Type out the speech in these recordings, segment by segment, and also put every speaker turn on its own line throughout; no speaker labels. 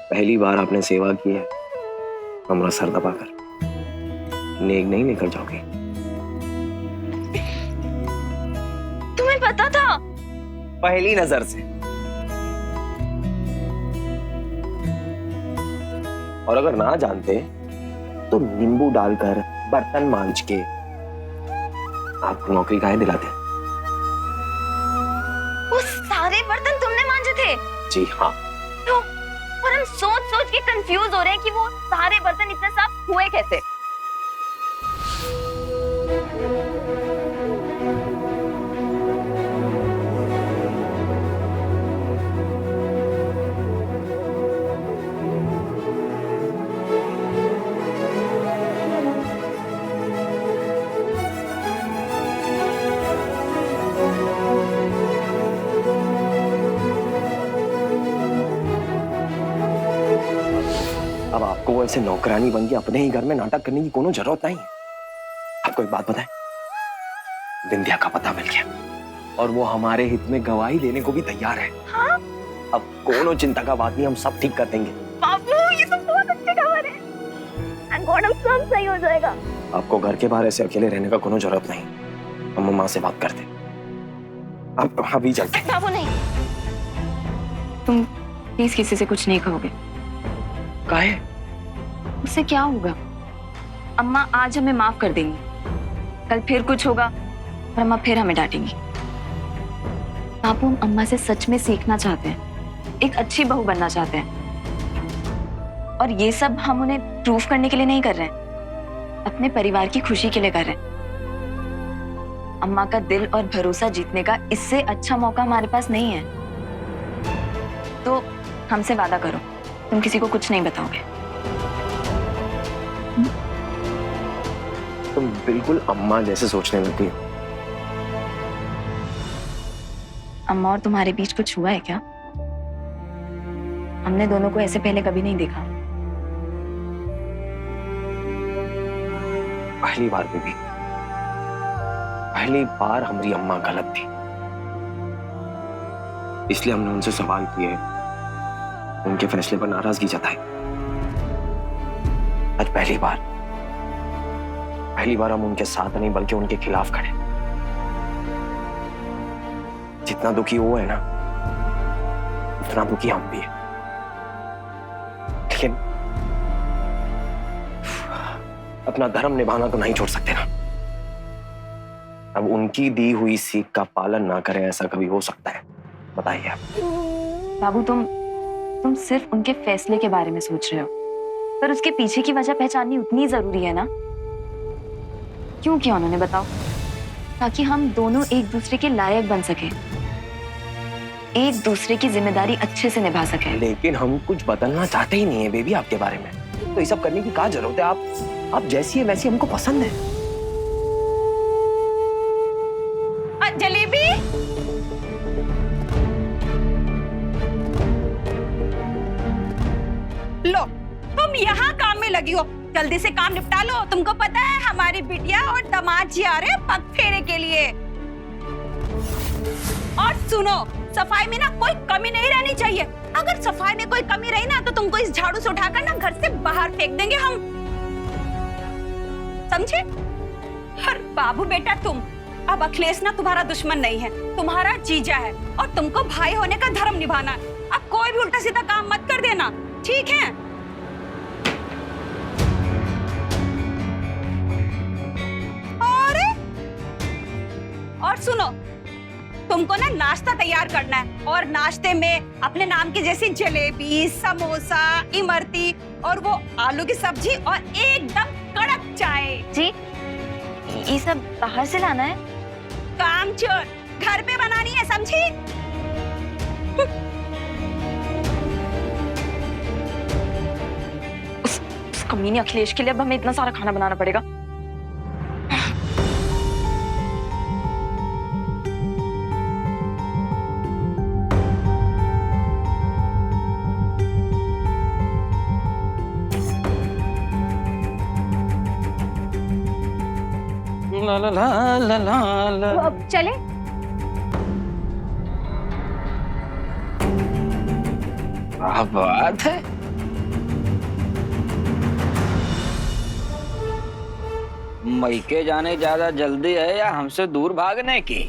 पहली बार आपने सेवा की है, हमारा सर दबाकर नेक नहीं निकल जाओगे।
तुम्हें पता था?
पहली नजर से। और अगर ना जानते तो नींबू डालकर बर्तन मांज के आपको नौकरी काहे दिलाते?
वो सारे बर्तन तुमने मांजे थे?
जी हाँ।
तो और हम सोच सोच के कंफ्यूज हो रहे हैं कि वो सारे बर्तन इतने साफ हुए कैसे।
अब आपको वो ऐसे नौकरानी बन के अपने ही घर में नाटक करने की कोनो जरूरत नहीं है। आपको एक बात बताएं, विंध्या का पता मिल गया और वो हमारे हित में गवाही देने को भी तैयार है।
हाँ?
अब कोनो चिंता का बात नहीं, हम सब ठीक कर देंगे।
बाबू ये तो बहुत अच्छी खबर है। थैंक गॉड, अब सब सही हो जाएगा।
आपको घर के बाहर ऐसे अकेले रहने का कोनो जरूरत नहीं। हम माँ से बात करते। अब अभी चलते।
बाबू नहीं,
तुम प्लीज किसी से कुछ नहीं कहोगे।
काहे?
उससे क्या होगा? अम्मा आज हमें माफ कर देंगी, कल फिर कुछ होगा और अम्मा फिर हमें डांटेंगी। बाबू हम अम्मा से सच में सीखना चाहते हैं, एक अच्छी बहू बनना चाहते हैं और ये सब हम उन्हें प्रूव करने के लिए नहीं कर रहे हैं, अपने परिवार की खुशी के लिए कर रहे हैं। अम्मा का दिल और भरोसा जीतने का इससे अच्छा मौका हमारे पास नहीं है। तो हमसे वादा करो, तुम किसी को कुछ नहीं बताओगे।
तुम बिल्कुल अम्मा जैसे सोचने लगती हो।
अम्मा और तुम्हारे बीच कुछ हुआ है क्या? हमने दोनों को ऐसे पहले कभी नहीं देखा।
पहली बार भी पहली बार हमारी अम्मा गलत थी, इसलिए हमने उनसे सवाल किए, उनके फैसले पर नाराजगी जताई। आज पहली बार हम उनके साथ नहीं बल्कि उनके खिलाफ खड़े। जितना दुखी वो है ना, उतना दुखी हम भी है। लेकिन अपना धर्म निभाना तो नहीं छोड़ सकते ना। अब उनकी दी हुई सीख का पालन ना करें, ऐसा कभी हो सकता है? बताइए आप।
बाबू तुम सिर्फ उनके फैसले के बारे में सोच रहे हो, पर उसके पीछे की वजह पहचाननी उतनी जरूरी है ना। क्यों किया उन्होंने, बताओ? ताकि हम दोनों एक दूसरे के लायक बन सके, एक दूसरे की जिम्मेदारी अच्छे से निभा सके।
लेकिन हम कुछ बदलना चाहते ही नहीं है बेबी आपके बारे में, तो ये सब करने की क्या जरूरत है? आप जैसी है वैसी हमको पसंद है।
जलेबी,
लो तुम यहाँ काम में लगी हो, जल्दी से काम निपटा लो। तुमको पता है हमारी बिटिया और दामाद जी आ रहे हैं पग फेरे के लिए। और सुनो, सफाई में ना कोई कमी नहीं रहनी चाहिए। अगर सफाई में कोई कमी रही ना तो तुमको इस झाड़ू से उठाकर ना घर से बाहर फेंक देंगे हम, समझे? हर बाबू बेटा तुम, अब अखिलेश ना तुम्हारा दुश्मन नहीं है, तुम्हारा जीजा है और तुमको भाई होने का धर्म निभाना है। अब कोई भी उल्टा सीधा काम मत कर देना, ठीक है? और सुनो, तुमको ना नाश्ता तैयार करना है और नाश्ते में अपने नाम की जैसी जलेबी, समोसा, इमरती और वो आलू की सब्जी और एकदम कड़क चाय।
जी ये सब बाहर से लाना है?
काम चोर, घर पे बनानी है, समझी?
उस कमीने अखिलेश के लिए अब हमें इतना सारा खाना बनाना पड़ेगा।
ला ला ला ला ला ला।
तो अब चले?
क्या बात है, मैके जाने ज्यादा जल्दी है या हमसे दूर भागने की?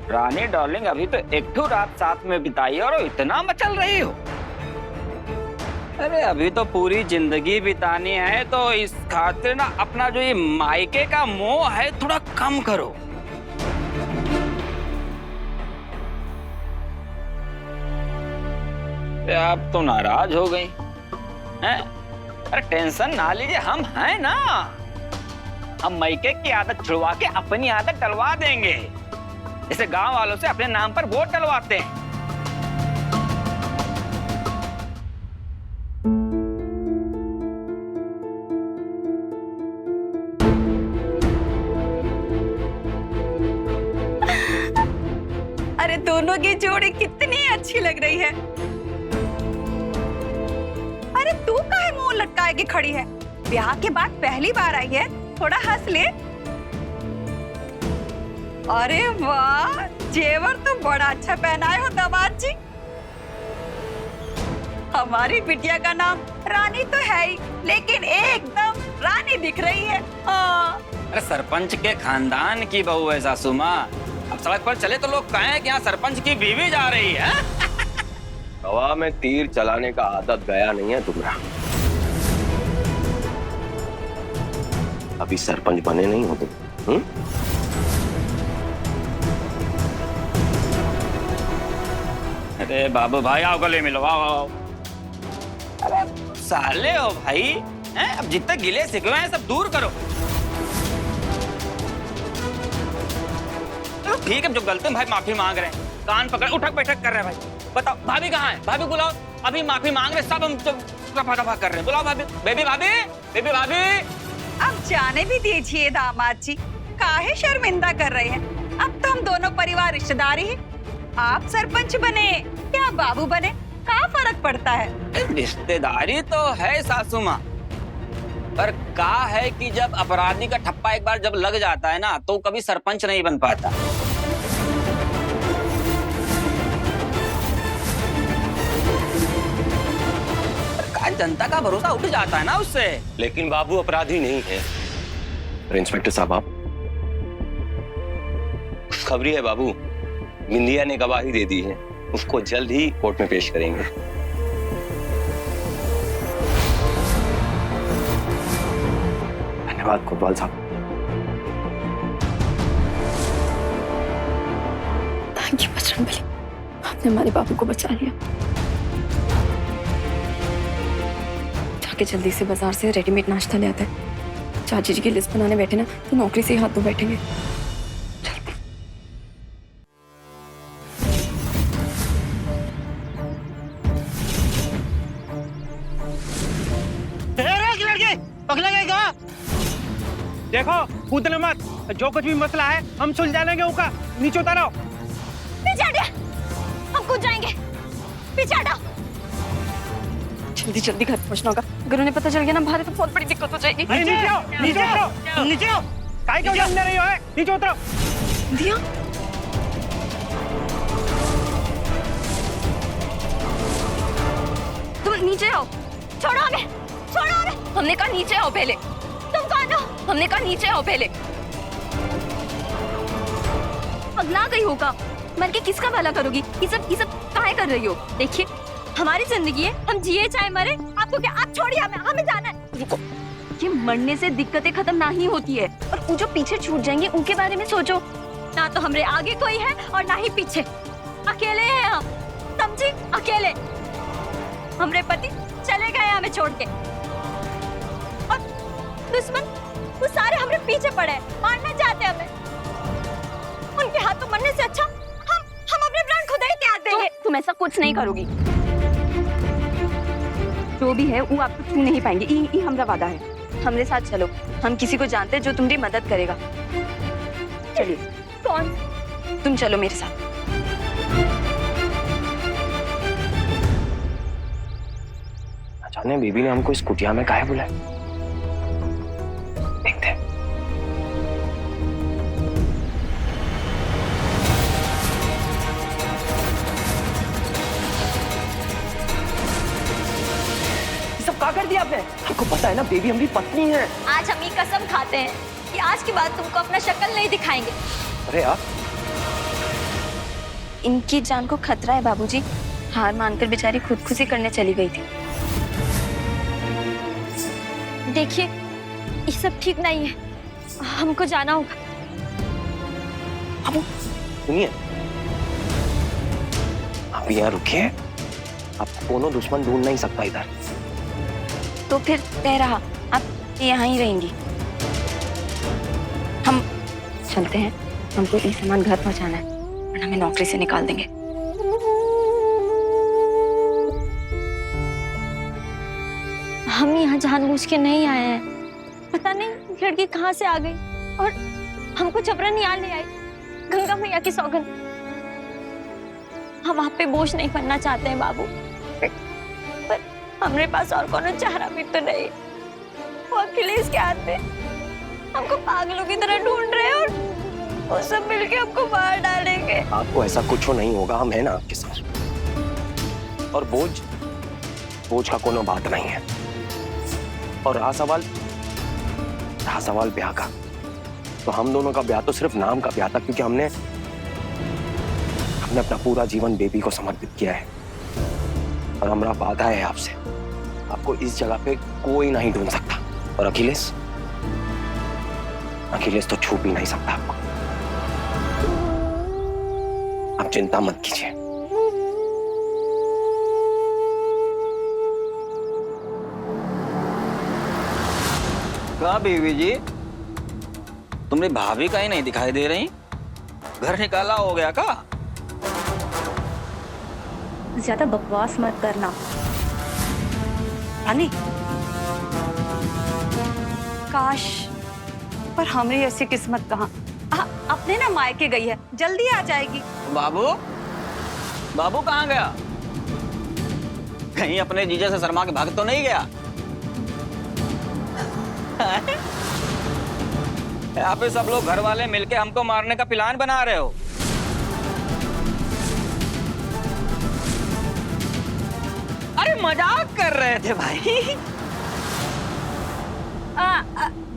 रानी डार्लिंग, अभी तो एक ठो रात साथ में बिताई और इतना मचल रही हो। अरे अभी तो पूरी जिंदगी बितानी है, तो इस खातिर ना अपना जो ये मायके का मोह है थोड़ा कम करो। आप तो नाराज हो गई हैं? अरे टेंशन ना लीजिए, हम हैं ना। हम मैके की आदत छुड़वा के अपनी आदत डलवा देंगे, जैसे गांव वालों से अपने नाम पर वोट डलवाते हैं।
अरे दोनों की जोड़ी कितनी अच्छी लग रही है। अरे तू काहे मुंह लटकाए के खड़ी है? ब्याह के बाद पहली बार आई है, थोड़ा हंस ले। अरे वाह, जेवर तो बड़ा अच्छा पहनाए हो दामाद जी। हमारी बिटिया का नाम रानी तो है ही, लेकिन एकदम रानी दिख रही है। हाँ।
अरे सरपंच के खानदान की बहू है सासू माँ। अब सड़क पर चले तो लोग कहें कि यहाँ सरपंच की बीवी जा रही है।
हवा में तीर चलाने का आदत गया नहीं है तुम्हारा। अभी सरपंच बने नहीं हो तुम।
अरे बाबू भाई आओ, गले मिलो, आओ आओ। अरे साले हो भाई हैं? अब जितने गिले शिकवे हैं सब दूर करो। चलो ठीक है, जो गलती भाई माफी मांग रहे हैं, कान पकड़ उठक बैठक कर रहे हैं भाई। बताओ भाभी कहाँ है? भाभी बुलाओ, अभी माफी मांग रहे, सब हम रफा दफा कर रहे हैं। बुलाओ भाभी। बेबी भाभी, बेबी भाभी।
अब जाने भी दीजिए दामाद जी, काहे शर्मिंदा कर रहे हैं? अब तो हम दोनों परिवार रिश्तेदार ही। आप सरपंच बने या बाबू बने, क्या फर्क पड़ता है?
रिश्तेदारी तो है सासू माँ, पर का है कि जब अपराधी का ठप्पा एक बार जब लग जाता है ना, तो कभी सरपंच नहीं बन पाता। जनता का भरोसा उठ जाता है ना उससे।
लेकिन बाबू अपराधी नहीं है। इंस्पेक्टर साहब, आप खुशखबरी है बाबू, बिंदिया ने गवाही दे दी है, उसको जल्द ही कोर्ट में पेश करेंगे। धन्यवाद कोतवाल साहब।
थैंक यू बजरंगबली, आपने हमारे बाबू को बचा लिया। जाके जल्दी से बाजार से रेडीमेड नाश्ता ले आता है। चाची जी की लिस्ट बनाने बैठे ना तो नौकरी से ही हाथ धो बैठेंगे।
देखो कूदना मत, जो कुछ भी मसला है हम सुलझा लेंगे। उनका नीचे उतारो।
पीछे हटिए, हम कूद जाएंगे। पीछे हटाओ।
जल्दी जल्दी घर पहुंचना होगा, अगर उन्हें पता चल गया ना भारे तो बहुत बड़ी दिक्कत हो जाएगी।
नीचे आओ, नीचे उतरो, नीचे आओ। काहे क्यों जमने रही हो? नीचे उतरो।
दिया तुम नीचे आओ।
छोड़ो हमें, छोड़ो हमें।
हमने कहा नीचे आओ पहले।
तुम कौन हो?
हमने कहा नीचे आओ पहले। पगला गई होगा, मर के किसका भला करोगी? ये सब काहे कर रही हो?
देखिए, हमारी जिंदगी है, हम जिए चाहे मरे, आपको क्या? आप छोड़िए हमें, हमें जाना है।
रुको, ये मरने से दिक्कतें खत्म ना ही होती है, और वो जो पीछे छूट जाएंगे उनके बारे में सोचो।
ना तो हमरे आगे कोई है और ना ही पीछे, अकेले हैं हम, समझी? अकेले। हमरे पति चले गए हमें छोड़ के, और दुश्मन वो सारे हमरे पीछे पड़े हैं, मारना चाहते हैं हमें। उनके हाथों मरने से अच्छा हम अपने प्राण खुद ही त्याग देंगे।
तुम ऐसा कुछ नहीं करोगी। जो भी है वो आपको छू नहीं पाएंगे, ये हमारा वादा है। हमरे साथ चलो, हम किसी को जानते हैं जो तुम्हारी मदद करेगा। चलिए।
कौन?
तुम चलो मेरे साथ।
जाने बीबी ने हमको इस कुटिया में काहे बुलाया? देखते हैं। सब का कर दिया आपने? आपको पता है ना बेबी हमारी पत्नी है।
आज हम ये कसम खाते हैं कि आज के बाद तुमको अपना शक्ल नहीं दिखाएंगे।
अरे यार
इनकी जान को खतरा है बाबूजी। हार मानकर बेचारी खुदकुशी करने चली गई थी।
देखिए ये सब ठीक नहीं है, हमको जाना होगा।
अब सुनिए, आप यहाँ रुकिए, आप कोनो दुश्मन ढूंढ नहीं सकता इधर।
तो फिर तय रहा, आप यहाँ ही रहेंगी। हम चलते हैं, हमको ये सामान घर पहुँचाना है वरना हमें नौकरी से निकाल देंगे।
हम यहाँ जानबूझ के नहीं आए हैं, पता नहीं लड़की कहाँ से आ गई और हमको जबरन यहाँ ले आई। गंगा मैया की सौगंध, हम आप पे बोझ नहीं बनना चाहते हैं बाबू, पर हमारे पास और कोनो चारा भी तो नहीं। वो अखिलेश के हाथ में हमको पागलों की तरह ढूंढ रहे हैं और वो सब मिलके हमको मार डालेंगे।
आपको ऐसा कुछ नहीं होगा, हम है ना आपके साथ। और बोझ का कोनो बात नहीं है। और रहा सवाल ब्याह का, तो हम दोनों का ब्याह तो सिर्फ नाम का ब्याह था, क्योंकि हमने अपना पूरा जीवन बेबी को समर्पित किया है। और हमारा वादा है आपसे, आपको इस जगह पे कोई नहीं ढूंढ सकता। और अखिलेश तो छू भी नहीं सकता आपको। आप चिंता मत कीजिए।
कहा बीवी जी, तुमने भाभी कहीं नहीं दिखाई दे रही? घर निकाला हो गया का?
ज्यादा बकवास मत करना रानी। काश पर हमारी ऐसी किस्मत कहाँ। अपने ना मायके गई है, जल्दी आ जाएगी।
बाबू कहाँ गया? कहीं अपने जीजा से शर्मा के भाग तो नहीं गया? यहाँ पे सब लोग घर वाले मिलके हमको मारने का प्लान बना रहे हो। अरे मजाक कर रहे थे भाई।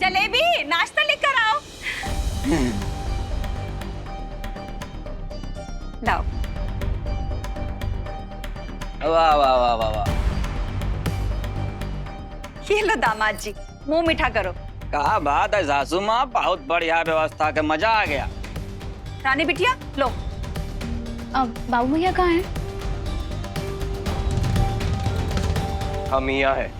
जलेबी नाश्ता लेकर आओ। लाओ।
वाह वाह वाह वाह वाह।
ये लो दामाद जी, मुंह मीठा करो।
क्या बात है सासू माँ, बहुत बढ़िया व्यवस्था के, मजा आ गया।
रानी बिटिया लो।
अब बाबू भैया कहाँ हैं?
हम यहाँ है।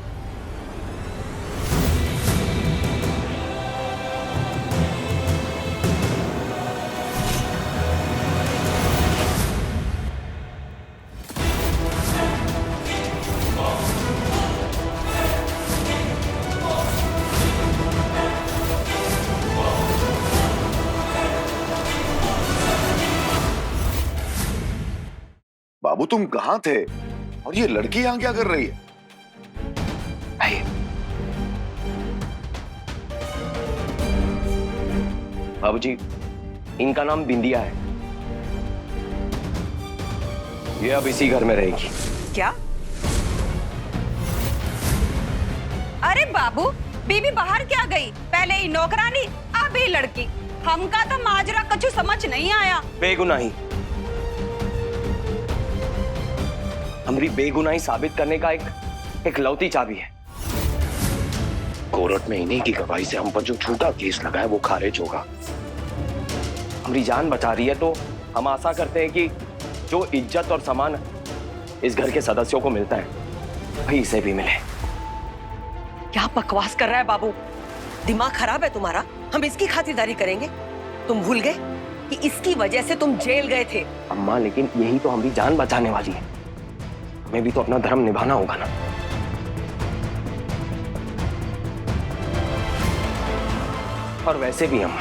बाबू तुम कहाँ थे और ये लड़की यहाँ क्या कर रही है?
आइए। बाबूजी, इनका नाम बिंदिया है। ये अब इसी घर में रहेगी।
क्या? अरे बाबू, बीबी बाहर क्या गई? पहले ही नौकरानी, अब ही लड़की। हमका तो माजरा कछु समझ नहीं आया।
बेगुनाही, हमारी बेगुनाही साबित करने का एक लौती चाबी है। कोर्ट में इन्हीं की गवाही से हम पर जो झूठा केस लगा है वो खारिज होगा। हमारी जान बचा रही है तो हम आशा करते हैं कि जो इज्जत और सम्मान इस घर के सदस्यों को मिलता है वही इसे भी मिले।
क्या बकवास कर रहा है बाबू? दिमाग खराब है तुम्हारा? हम इसकी खातिरदारी करेंगे? तुम भूल गए कि इसकी वजह से तुम जेल गए थे।
अम्मा, लेकिन यही तो हमारी जान बचाने वाली है। हमें भी तो अपना धर्म निभाना होगा ना। और वैसे भी हम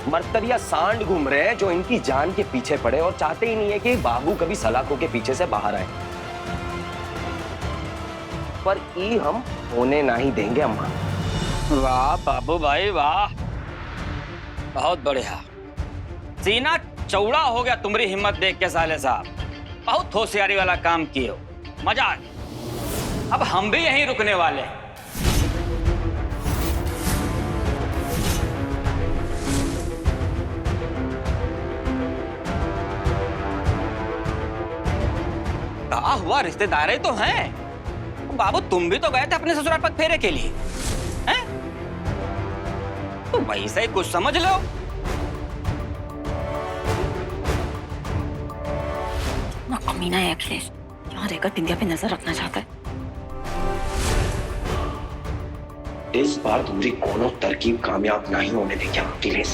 मर्तरिया सांड घूम रहे हैं जो इनकी जान के पीछे पड़े और चाहते ही नहीं है कि बाबू कभी सलाखों के पीछे से बाहर आए। पर ये हम होने नहीं देंगे अम्मा।
वाह बाबू भाई वाह, बहुत बढ़िया। सीना चौड़ा हो गया तुम्हारी हिम्मत देख के साले साहब। बहुत होशियारी वाला काम किए हो, मजा आ गया। अब हम भी यहीं रुकने वाले हैं। कहा हुआ रिश्तेदार तो हैं। बाबू तुम भी तो गए थे अपने ससुराल पग फेरे के लिए, हैं? तो वैसे ही कुछ समझ लो।
ना कमीना है अखिलेश, यहाँ रहकर बिंदिया पे नजर रखना चाहता है।
इस बार तुम्हारी कोनो तरकीब कामयाब नहीं होने देंगे अखिलेश।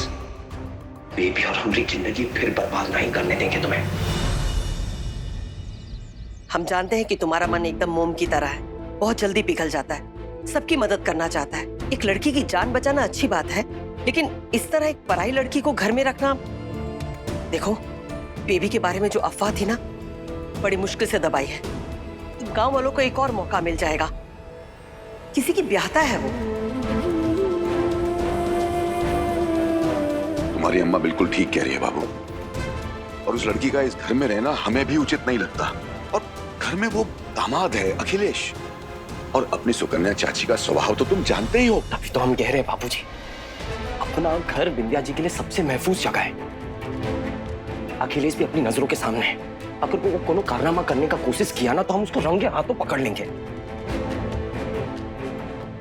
बेबी और हमारी जिंदगी फिर बर्बाद नहीं करने देंगे तुम्हें।
हम जानते हैं कि तुम्हारा मन एकदम मोम की तरह है, बहुत जल्दी पिघल जाता है, सबकी मदद करना चाहता है। एक लड़की की जान बचाना अच्छी बात है, लेकिन इस तरह एक पराई लड़की को घर में रखना। देखो, बेबी के बारे में जो अफवाह थी ना, बड़ी मुश्किल से दबाई है। गांव वालों को एक और मौका मिल जाएगा। किसी की ब्याहता है वो।
तुम्हारी अम्मा बिल्कुल ठीक कह रही है बाबू, और उस लड़की का इस घर में रहना हमें भी उचित नहीं लगता। और घर में वो दामाद है अखिलेश, और अपनी सुकन्या चाची का स्वभाव तो तुम जानते ही हो।
तभी तो हम कह रहे हैं बाबूजी, अपना घर विंध्या जी के लिए सबसे महफूज जगह है। अखिलेश भी अपनी नजरों के सामने है। अगर वो कोनो कारनामा करने का कोशिश किया ना, तो हम उसको रंगे हाथों पकड़ लेंगे।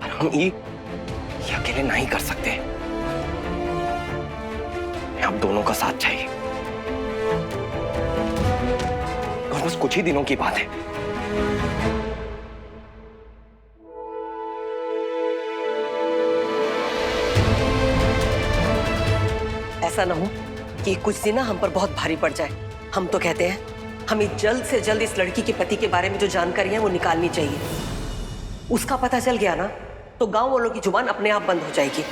पर हम ये अकेले नहीं कर सकते। आप दोनों का साथ चाहिए, और बस कुछ ही दिनों की बात है।
ऐसा ना हो कि कुछ दिन ना हम पर बहुत भारी पड़ जाए। हम तो कहते हैं हमें जल्द से जल्द इस लड़की के पति के बारे में जो जानकारी है वो निकालनी चाहिए। उसका पता चल गया ना, तो गांव वालों की जुबान अपने आप बंद हो जाएगी।